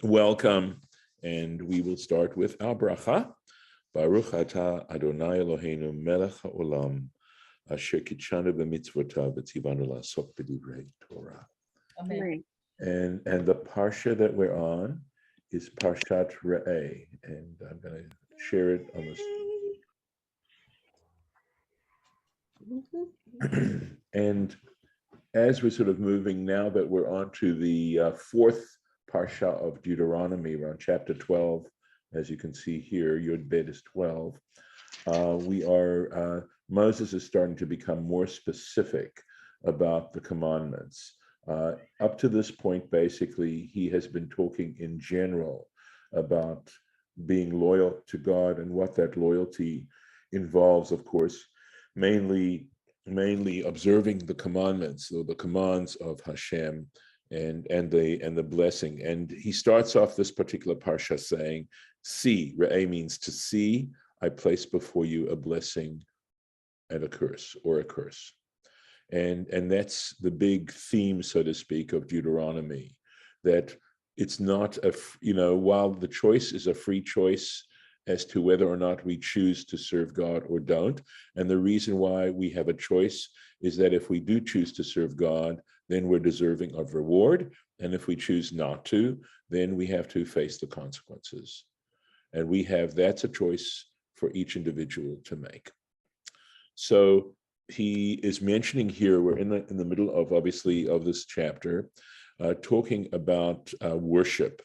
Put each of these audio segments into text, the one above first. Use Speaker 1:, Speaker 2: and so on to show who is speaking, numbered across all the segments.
Speaker 1: Welcome, and we will start with our bracha. Baruch atah Adonai Eloheinu melech haolam asher kitshanu b'mitzvotav v'tzivanu la'asok b'divrei Torah.
Speaker 2: Amen.
Speaker 1: And the parsha that we're on is Parshat Re'eh, and I'm going to share it on the and as we're sort of moving now that we're on to the fourth parsha of Deuteronomy, around chapter 12, as you can see here, Yud Bet is 12. Moses is starting to become more specific about the commandments. Up to this point, basically, he has been talking in general about being loyal to God and what that loyalty involves, of course, mainly observing the commandments, so the commands of Hashem and the blessing. And he starts off this particular parsha saying, see, Re'eh means to see, I place before you a blessing and a curse, or a curse. And that's the big theme, so to speak, of Deuteronomy, that it's not while the choice is a free choice as to whether or not we choose to serve God or don't. And the reason why we have a choice is that if we do choose to serve God, then we're deserving of reward. And if we choose not to, then we have to face the consequences. And that's a choice for each individual to make. So he is mentioning here, we're in the middle of, obviously, of this chapter, talking about the worship,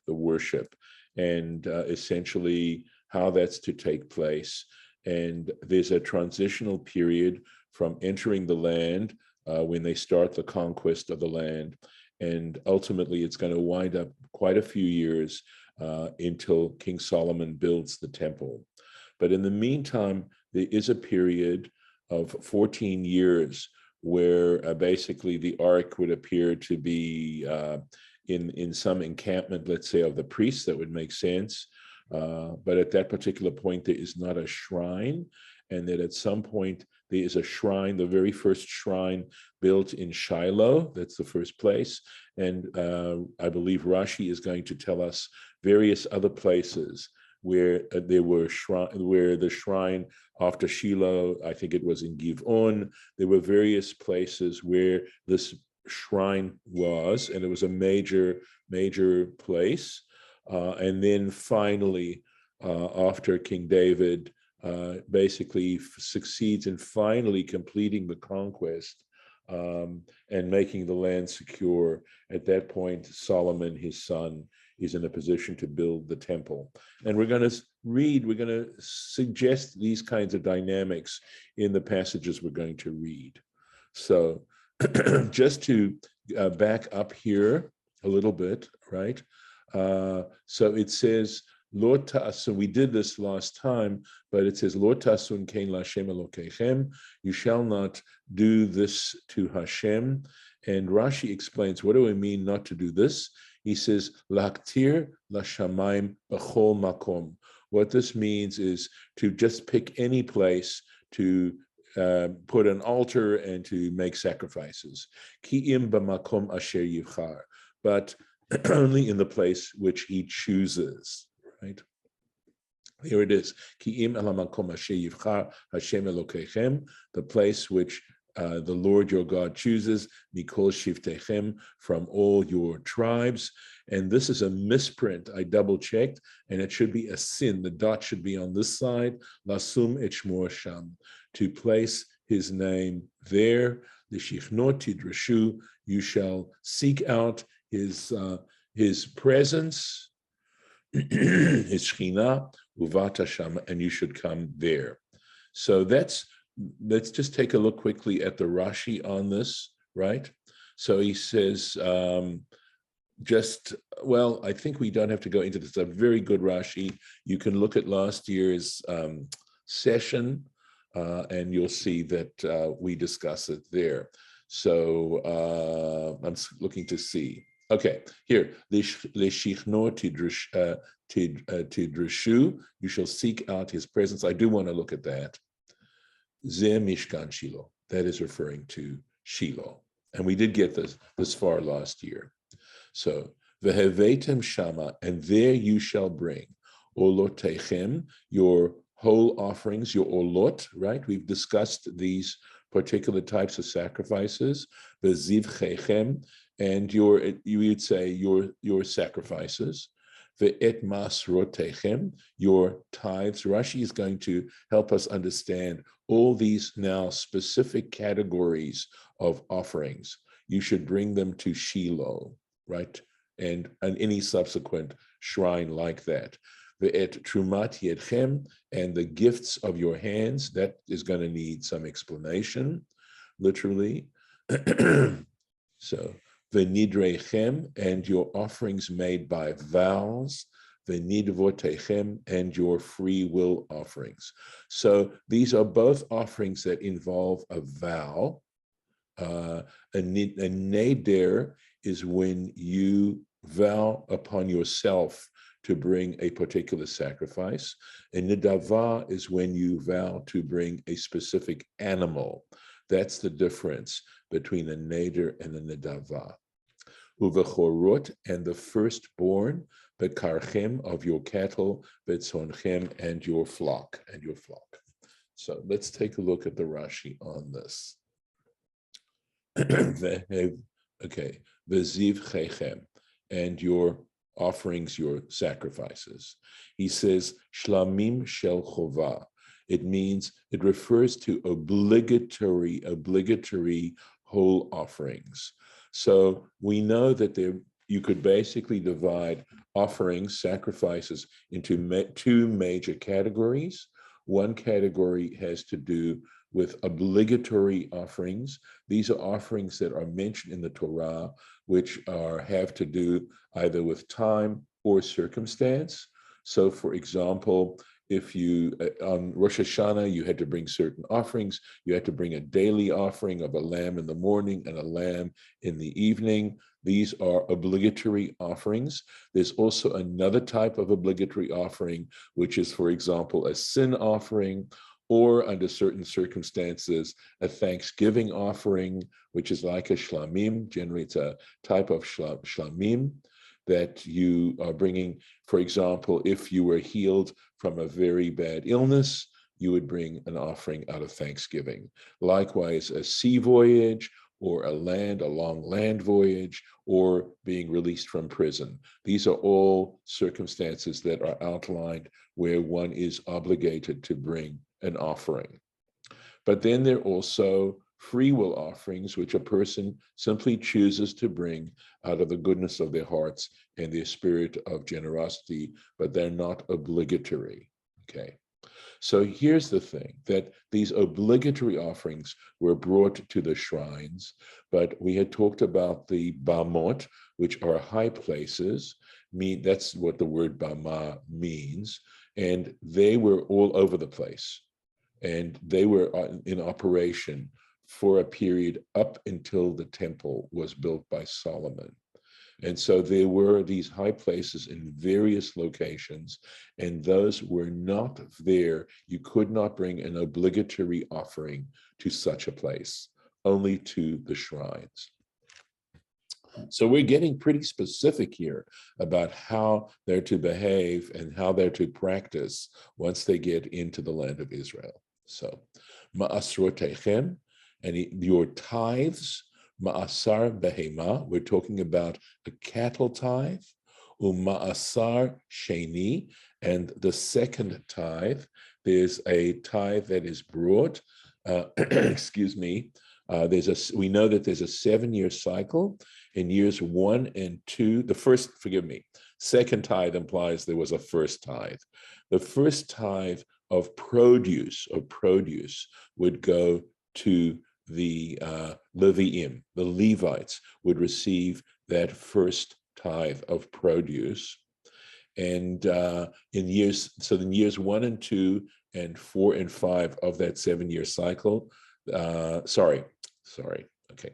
Speaker 1: and essentially how that's to take place. And there's a transitional period from entering the land when they start the conquest of the land. And ultimately, it's going to wind up quite a few years until King Solomon builds the temple. But in the meantime, there is a period of 14 years where basically the ark would appear to be in some encampment, let's say, of the priests. That would make sense. But at that particular point, there is not a shrine, and that at some point there is a shrine, the very first shrine built in Shiloh. That's the first place. And I believe Rashi is going to tell us various other places where there were where the shrine after Shiloh, I think it was in Giv'on, there were various places where this shrine was, and it was a major place. And then finally, after King David basically succeeds in finally completing the conquest and making the land secure, at that point, Solomon, his son, is in a position to build the temple. And we're going to suggest these kinds of dynamics in the passages we're going to read. So just to back up here a little bit, right? So it says, Lo ta'asun, we did this last time, but it says, Lo ta'asun kein la'Hashem Elokechem, you shall not do this to Hashem. And Rashi explains, what do we mean not to do this? He says, Laktir la'shamayim b'chol makom. What this means is to just pick any place to put an altar and to make sacrifices. Ki im b'makom asher yivchar, but only in the place which he chooses, right? Here it is. Ki im ala makom asher yivchar Hashem Elokechem, the place which the Lord your God chooses, mikol shiftechem, from all your tribes. And this is a misprint. I double checked, and it should be a sin. The dot should be on this side. Lasum et shmo sham, to place his name there. The shichnot tidrashu, you shall seek out his presence, his shechina, uvata sham, and you should come there. So let's just take a look quickly at the Rashi on this, right? So he says, I think we don't have to go into this. It's a very good Rashi. You can look at last year's session, and you'll see that we discuss it there. So I'm looking to see. Okay, here, Leshichno tidrashu, you shall seek out his presence. I do want to look at that. Ze Mishkan Shiloh, that is referring to Shiloh. And we did get this far last year. So, Vehevetem shama, and there you shall bring olotechem, your whole offerings, your olot, right? We've discussed these particular types of sacrifices, the zivchechem, and you would say your sacrifices, the et masrotechem, your tithes. Rashi is going to help us understand all these now specific categories of offerings. You should bring them to Shiloh, right? And any subsequent shrine like that. The et trumat yedchem, and the gifts of your hands, that is going to need some explanation, literally. So, the nidrechem, and your offerings made by vows, the nidvotechem, and your free will offerings. So these are both offerings that involve a vow. A neder is when you vow upon yourself to bring a particular sacrifice. And nidava is when you vow to bring a specific animal. That's the difference between a neder and a nidava. Uvechorot, and the firstborn, bekarchem, of your cattle, betzonchem, and your flock. So let's take a look at the Rashi on this. Okay, veziv chechem, and your offerings, your sacrifices. He says, shlamim shel chova. It means, it refers to obligatory whole offerings. So we know that you could basically divide offerings, sacrifices, into two major categories. One category has to do with obligatory offerings. These are offerings that are mentioned in the Torah, which have to do either with time or circumstance. So, for example, if you, on Rosh Hashanah, you had to bring certain offerings. You had to bring a daily offering of a lamb in the morning and a lamb in the evening. These are obligatory offerings. There's also another type of obligatory offering, which is, for example, a sin offering, or under certain circumstances, a thanksgiving offering, which is like a shlamim. Generally, it's a type of shlamim that you are bringing. For example, if you were healed from a very bad illness, you would bring an offering out of thanksgiving. Likewise, a sea voyage, or a long land voyage, or being released from prison. These are all circumstances that are outlined where one is obligated to bring an offering. But then there are also free will offerings, which a person simply chooses to bring out of the goodness of their hearts and their spirit of generosity, but they're not obligatory. Okay. So here's the thing, that these obligatory offerings were brought to the shrines, but we had talked about the bamot, which are high places. That's what the word bama means. And they were all over the place. And they were in operation for a period up until the temple was built by Solomon. And so there were these high places in various locations, and those were not there. You could not bring an obligatory offering to such a place, only to the shrines. So we're getting pretty specific here about how they're to behave and how they're to practice once they get into the land of Israel. So, ma'asrotechem, and your tithes, ma'asar behema, we're talking about a cattle tithe, ma'asar sheni, and the second tithe, there's a tithe that is brought, excuse me, we know that there's a 7-year cycle. In years 1 and 2, second tithe implies there was a first tithe. The first tithe of produce would go to the Leviim. The Levites would receive that first tithe of produce. And in years 1 and 2 and 4 and 5 of that 7-year cycle, okay.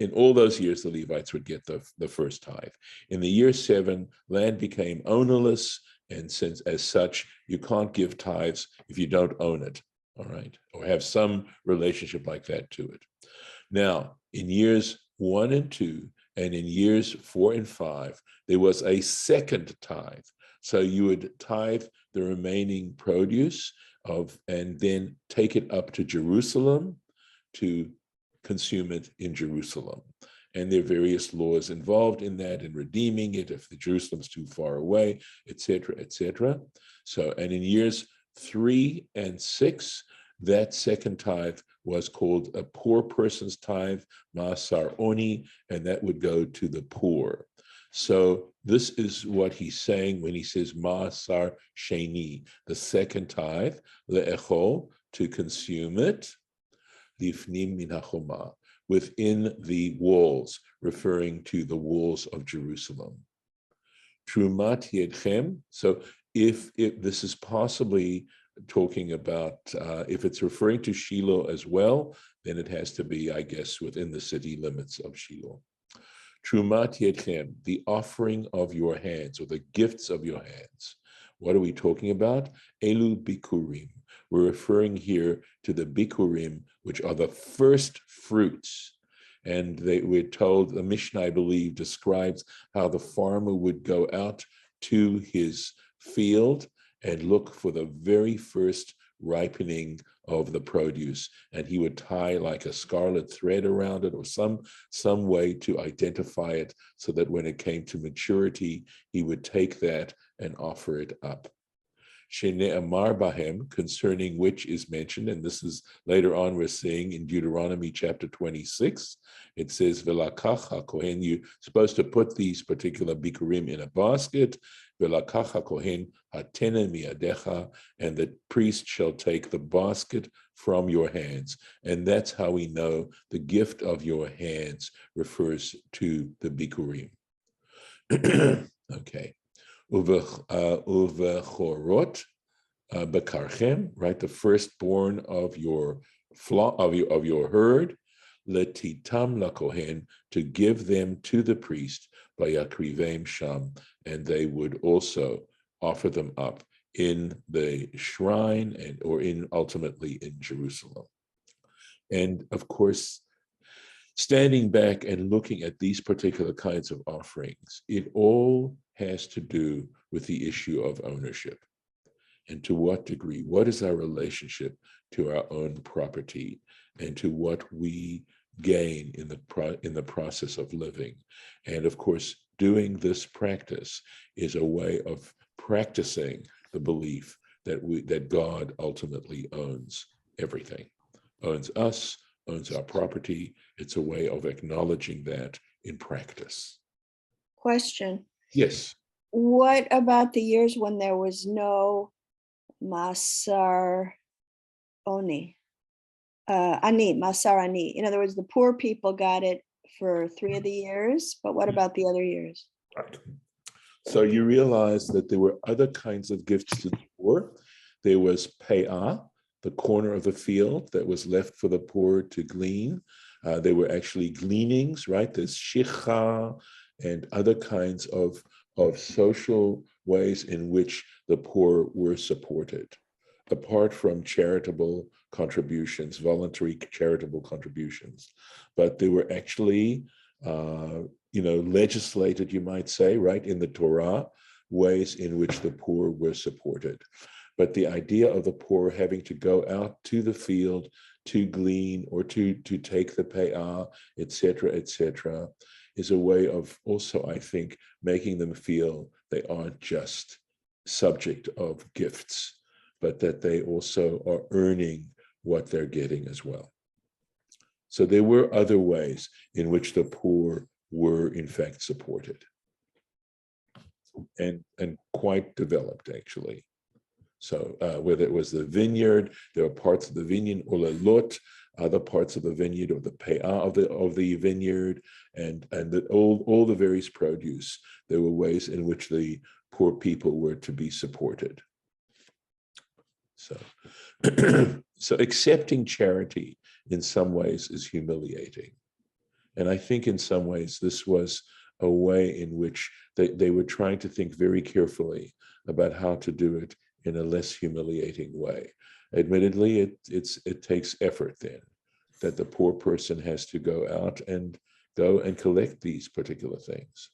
Speaker 1: In all those years, the Levites would get the first tithe. In the year 7, land became ownerless, and since as such, you can't give tithes if you don't own it, all right, or have some relationship like that to it. Now, in years 1 and 2, And in years 4 and 5, there was a second tithe. So you would tithe the remaining produce and then take it up to Jerusalem to consume it in Jerusalem. And there are various laws involved in that, in redeeming it if the Jerusalem's too far away, etc., etc. So, and in years 3 and 6, that second tithe was called a poor person's tithe, Masar Oni, and that would go to the poor. So this is what he's saying when he says Masar Sheni, the second tithe, le'echol, to consume it, lifnim min hachoma, within the walls, referring to the walls of Jerusalem. Trumat yedchem, so if this is possibly talking about, if it's referring to Shiloh as well, then it has to be, I guess, within the city limits of Shiloh. Trumat yedchem, the offering of your hands, or the gifts of your hands. What are we talking about? Elu bikurim. We're referring here to the bikurim, which are the first fruits. And we're told, the Mishnah, I believe, describes how the farmer would go out to his field and look for the very first ripening of the produce. And he would tie like a scarlet thread around it, or some way to identify it, so that when it came to maturity, he would take that and offer it up. Shene'amar bahem, concerning which is mentioned, and this is later on we're seeing in Deuteronomy chapter 26. It says, V'lakach hakohen, you're supposed to put these particular bikurim in a basket. V'lakach hakohen hatene miadecha, and the priest shall take the basket from your hands. And that's how we know the gift of your hands refers to the bikurim. Okay. Uvechorot bekarchem, right? The firstborn of your flock, of your herd, letitam lakohen, to give them to the priest, vayakrivem sham, and they would also offer them up in the shrine or ultimately in Jerusalem. And of course, standing back and looking at these particular kinds of offerings, it all has to do with the issue of ownership. And to what degree? What is our relationship to our own property and to what we gain in the process of living? And of course, doing this practice is a way of practicing the belief that God ultimately owns everything, owns us, owns our property. It's a way of acknowledging that in practice.
Speaker 2: Question.
Speaker 1: Yes.
Speaker 2: What about the years when there was no Masar Oni? Masar Ani. In other words, the poor people got it for 3 of the years, but what about the other years?
Speaker 1: Right. So you realize that there were other kinds of gifts to the poor. There was pe'ah, the corner of the field that was left for the poor to glean. There were actually gleanings, right? There's shicha and other kinds of social ways in which the poor were supported, apart from charitable contributions, voluntary charitable contributions. But they were actually, legislated, you might say, right, in the Torah, ways in which the poor were supported. But the idea of the poor having to go out to the field to glean or to take the pe'ah, etc., is a way of also, I think, making them feel they aren't just subject of gifts, but that they also are earning what they're getting as well. So there were other ways in which the poor were in fact supported, and quite developed actually. So whether it was the vineyard, there were parts of the vineyard, or lot, other parts of the vineyard, or the pe'ah of the vineyard, and all the various produce. There were ways in which the poor people were to be supported. So, so accepting charity in some ways is humiliating. And I think in some ways this was a way in which they were trying to think very carefully about how to do it in a less humiliating way. Admittedly, it takes effort then, that the poor person has to go out and go and collect these particular things.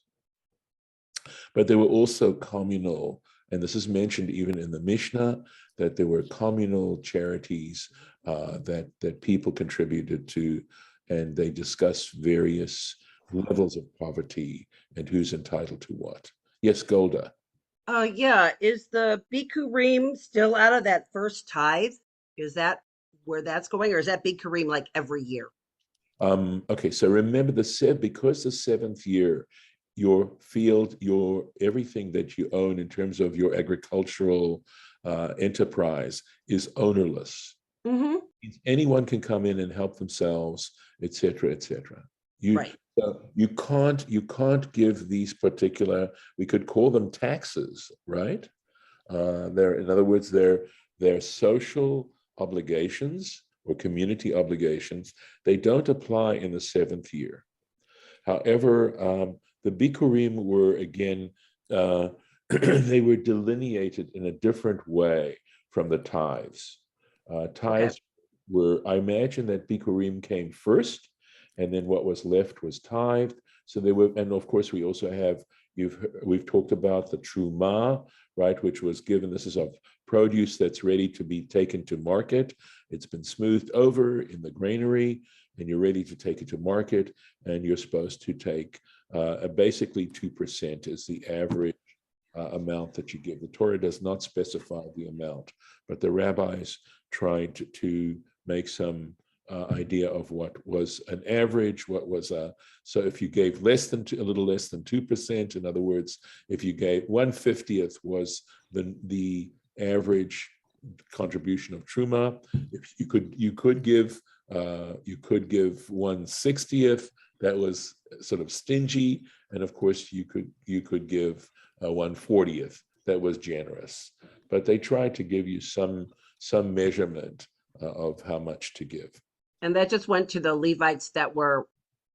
Speaker 1: But they were also communal, and this is mentioned even in the Mishnah, that there were communal charities that people contributed to, and they discuss various levels of poverty and who's entitled to what. Yes, Golda.
Speaker 3: Yeah, is the Bikurim still out of that first tithe? Is that where that's going, or is that Bikurim like every year?
Speaker 1: Okay, so remember because the seventh year, your field, your everything that you own in terms of your agricultural enterprise is ownerless.
Speaker 3: Mm-hmm.
Speaker 1: Anyone can come in and help themselves, etc., etc.
Speaker 3: Right.
Speaker 1: You can't give these particular, we could call them taxes, right? In other words, they're social obligations or community obligations. They don't apply in the seventh year. However, the Bikurim were again, they were delineated in a different way from the tithes. Tithes were, I imagine that Bikurim came first, and then what was left was tithed. So they were, and of course we also have, we've talked about the Truma, right, which was given, this is of produce that's ready to be taken to market. It's been smoothed over in the granary, and you're ready to take it to market, and you're supposed to take basically 2% is the average amount that you give. The Torah does not specify the amount, but the rabbis tried to make some idea of what was an average, what was so if you gave a little less than 2%, in other words, if you gave 1/50th was the average contribution of truma. If you could give 1/60th, that was sort of stingy, and of course you could give 1/40th, that was generous. But they tried to give you some measurement of how much to give.
Speaker 3: And that just went to the Levites that were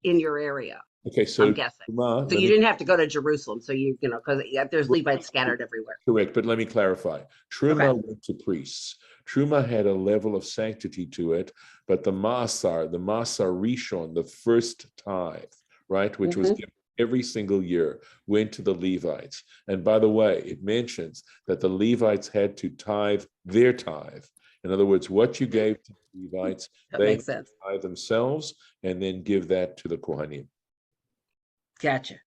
Speaker 3: in your area.
Speaker 1: Okay, so
Speaker 3: I'm guessing. So you didn't have to go to Jerusalem. So because there's Levites scattered everywhere.
Speaker 1: Correct, but let me clarify. Truma went to priests. Truma had a level of sanctity to it, but the Masar Rishon, the first tithe, right, which was given every single year, went to the Levites. And by the way, it mentions that the Levites had to tithe their tithe. In other words, what you gave to the Levites, they tithe themselves and then give that to the Kohanim.
Speaker 3: Gotcha.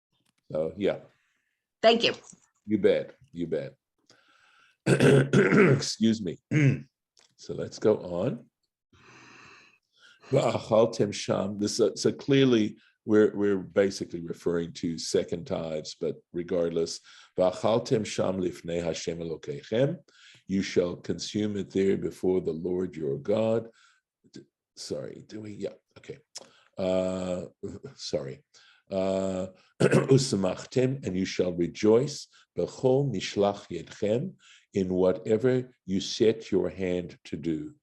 Speaker 1: So yeah. Thank you. You bet. Excuse me. So let's go on. So clearly we're basically referring to second tithes, but regardless, you shall consume it there before the Lord your God. Sorry, sorry. And you shall rejoice b'chol mishlach yedchem, in whatever you set your hand to do.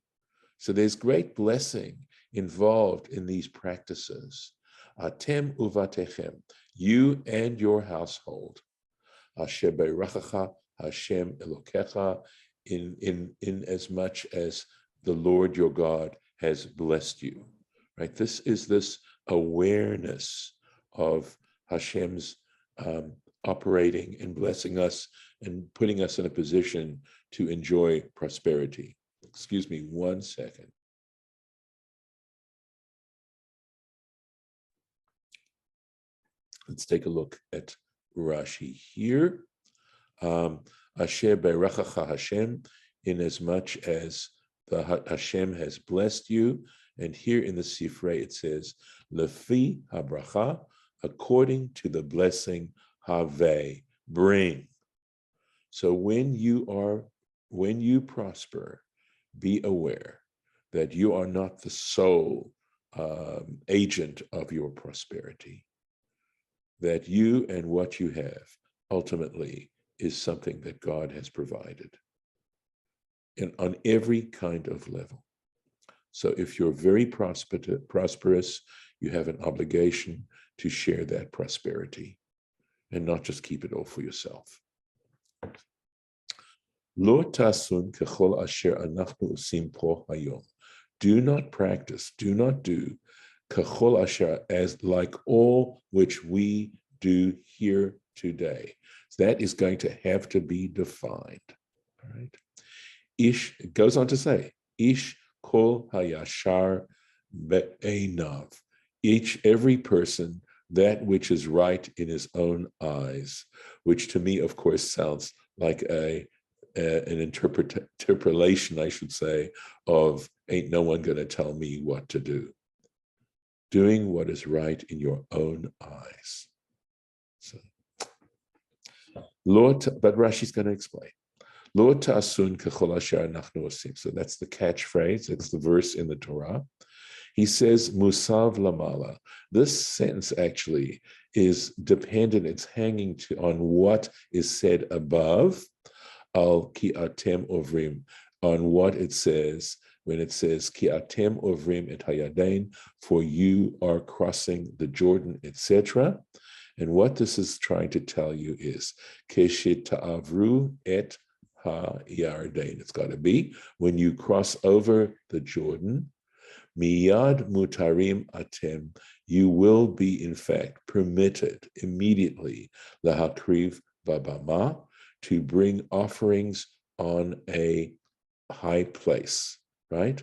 Speaker 1: So there's great blessing involved in these practices. Atem uvatechem, you and your household. Asher beirachacha Hashem Elokecha, in as much as the Lord your God has blessed you. Right? This is this awareness of Hashem's operating and blessing us and putting us in a position to enjoy prosperity. Excuse me 1 second. Let's take a look at Rashi here. Asher beirachacha Hashem, in as much as the Hashem has blessed you. And here in the Sifrei it says, Lefi habracha, according to the blessing, have, bring. So when you prosper, be aware that you are not the sole agent of your prosperity, that you and what you have ultimately is something that God has provided, and on every kind of level. So if you're very prosperous, you have an obligation to share that prosperity and not just keep it all for yourself. Lo tasun kechol asher anachnu usim po hayom. Do not practice, do not do kachol asher, as like all which we do here today. That is going to have to be defined. All right. Ish, it goes on to say, Ish kol hayashar be'einav. Every person, that which is right in his own eyes, which to me, of course, sounds like an interpolation, I should say, of ain't no one going to tell me what to do. Doing what is right in your own eyes. So, Lord, but Rashi's going to explain. Lo ta'asun kechol asher anachnu osim. So that's the catchphrase. It's the verse in the Torah. He says musav lamala. This sentence actually is dependent. It's hanging on what is said above. Al ki atem ovrim, on what it says when it says ki atem ovrim et hayadain, for you are crossing the Jordan, etc. And what this is trying to tell you is keshet ta'avru et ha-yardain. It's got to be when you cross over the Jordan, miyad mutarim atem, you will be in fact permitted immediately lahakriv babama, to bring offerings on a high place, right?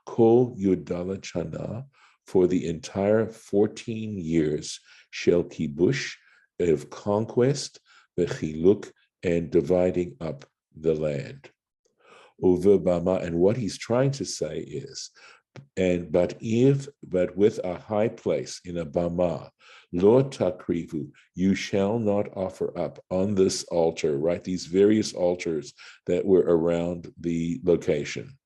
Speaker 1: Kol yudala chana, for the entire 14 years, shel kibush, of conquest, vechiluk, and dividing up the land. Over bama, and what he's trying to say is, but with a high place in a bama, lo takrivu, you shall not offer up on this altar, right? These various altars that were around the location.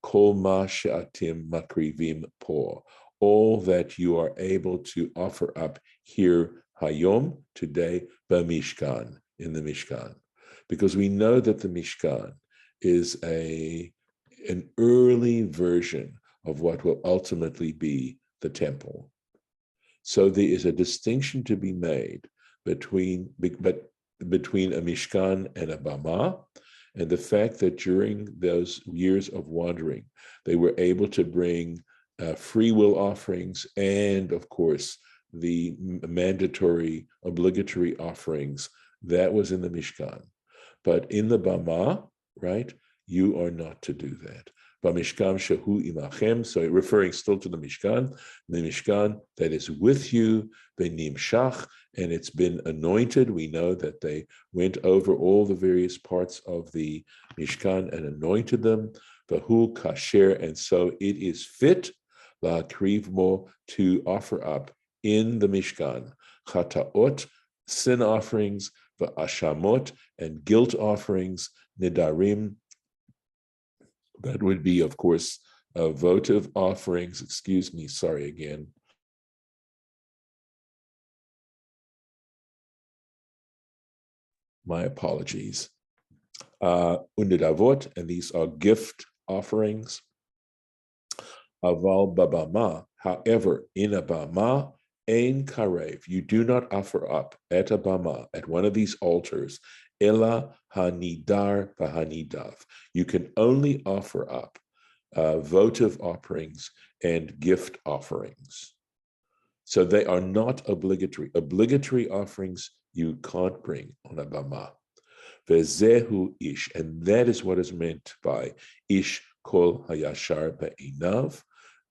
Speaker 1: Kol ma she'atim makrivim po, all that you are able to offer up here hayom, today, b'mishkan, in the Mishkan. Because we know that the Mishkan is an early version of what will ultimately be the temple. So there is a distinction to be made between a Mishkan and a Bama, and the fact that during those years of wandering, they were able to bring free will offerings and, of course, the mandatory, obligatory offerings. That was in the Mishkan. But in the Bama, right, you are not to do that. Bamishkan shehu imachem, so referring still to the Mishkan that is with you, benimshach, and it's been anointed. We know that they went over all the various parts of the Mishkan and anointed them. Vahu kasher, and so it is fit la krivmo, to offer up in the Mishkan chataot, sin offerings, va'ashamot, and guilt offerings, nidarim. That would be, of course, votive offerings. Excuse me, sorry again. My apologies. Undidavot, and these are gift offerings. Aval babama, however, in a bama, ein karev, you do not offer up at a bama, at one of these altars, ela hanidar v'hanidav. You can only offer up votive offerings and gift offerings. So they are not obligatory. Obligatory offerings you can't bring on a bama. Vezehu ish, and that is what is meant by ish kol hayashar be'inav,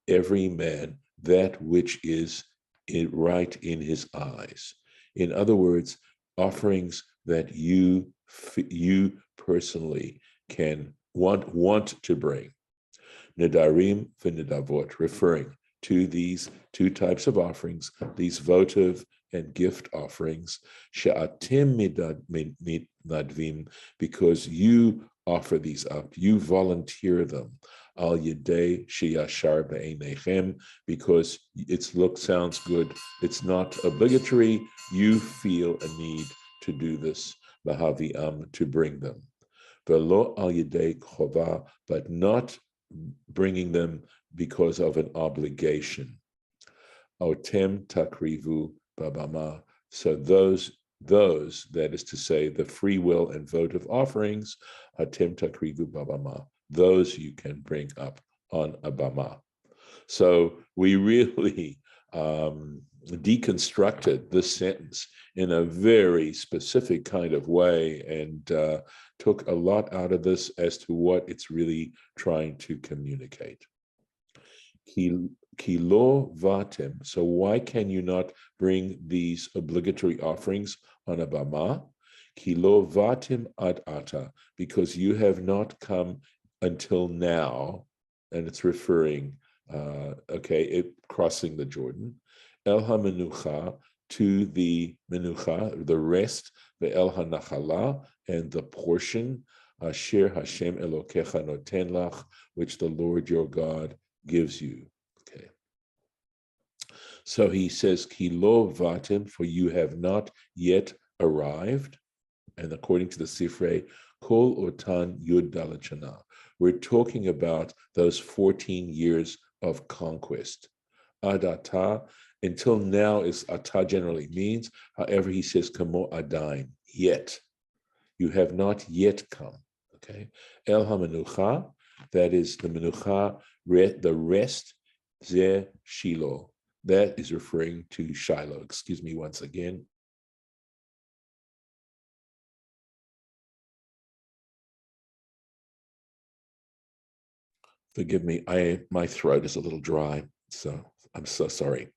Speaker 1: every man that which is right in his eyes. In other words, offerings that you personally can want to bring. Nidarim v'nidavot, referring to these two types of offerings, these votive and gift offerings, she'atim nadvim, because you offer these up, you volunteer them, al yedei sheyashar be'einechem, because it sounds good, it's not obligatory, you feel a need to do this, lahaviam, to bring them. Velo al yedei chova, but not bringing them because of an obligation. Otem takrivu babama. So those, that is to say, the free will and votive offerings, otem takrivu babama, those you can bring up on a bama. So we really deconstructed this sentence in a very specific kind of way and took a lot out of this as to what it's really trying to communicate. Kilo vatim. So why can you not bring these obligatory offerings on a bama? Kilo vatim ad ata, because you have not come until now, and it's referring, crossing the Jordan, el ha-menucha, to the menucha, the rest, the el ha-nachala, and the portion, asher Hashem Elokecha noten lach, which the Lord your God gives you. Okay. So he says, Kilo vatim, for you have not yet arrived. And according to the Sifrei, Kol Otan Yud Dalet Shana. We're talking about those 14 years of conquest. Ad ata, until now, is ata generally means. However, he says kamo adain, yet. You have not yet come. Okay. El ha-menucha, that is the menucha, the rest, ze Shiloh. That is referring to Shiloh. Excuse me once again. Forgive me, my throat is a little dry, so I'm so sorry.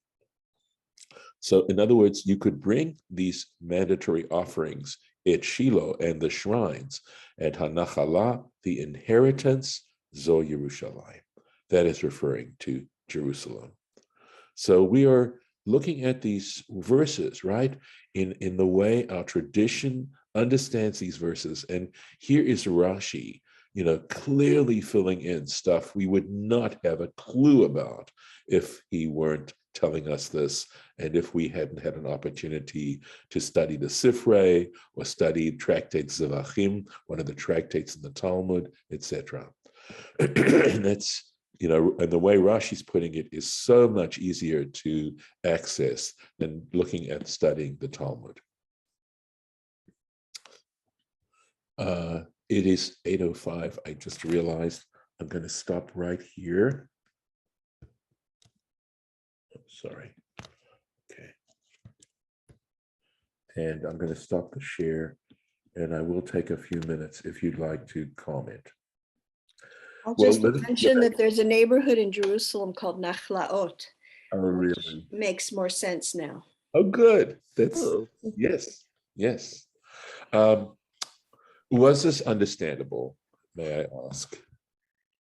Speaker 1: So in other words, you could bring these mandatory offerings at Shiloh and the shrines, at Hanachala, the inheritance, Zo Yerushalayim. That is referring to Jerusalem. So we are looking at these verses, right, in the way our tradition understands these verses. And here is Rashi, clearly filling in stuff we would not have a clue about if he weren't telling us this, and if we hadn't had an opportunity to study the Sifrei or study Tractate Zevachim, one of the tractates in the Talmud, etc. And that's, and the way Rashi's putting it is so much easier to access than looking at studying the Talmud. It is 8:05. I just realized I'm going to stop right here. Sorry. Okay. And I'm going to stop the share, and I will take a few minutes if you'd like to comment.
Speaker 2: I'll just mention that there's a neighborhood in Jerusalem called Nachlaot.
Speaker 1: Oh, really?
Speaker 2: Makes more sense now.
Speaker 1: Oh, good. Yes. Was this understandable, may I ask?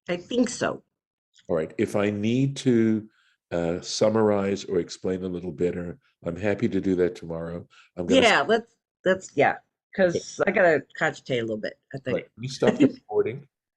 Speaker 3: I think so.
Speaker 1: All right. If I need to summarize or explain a little better, I'm happy to do that tomorrow.
Speaker 3: Because I gotta cogitate a little bit, I think.
Speaker 1: Right. Let me stop the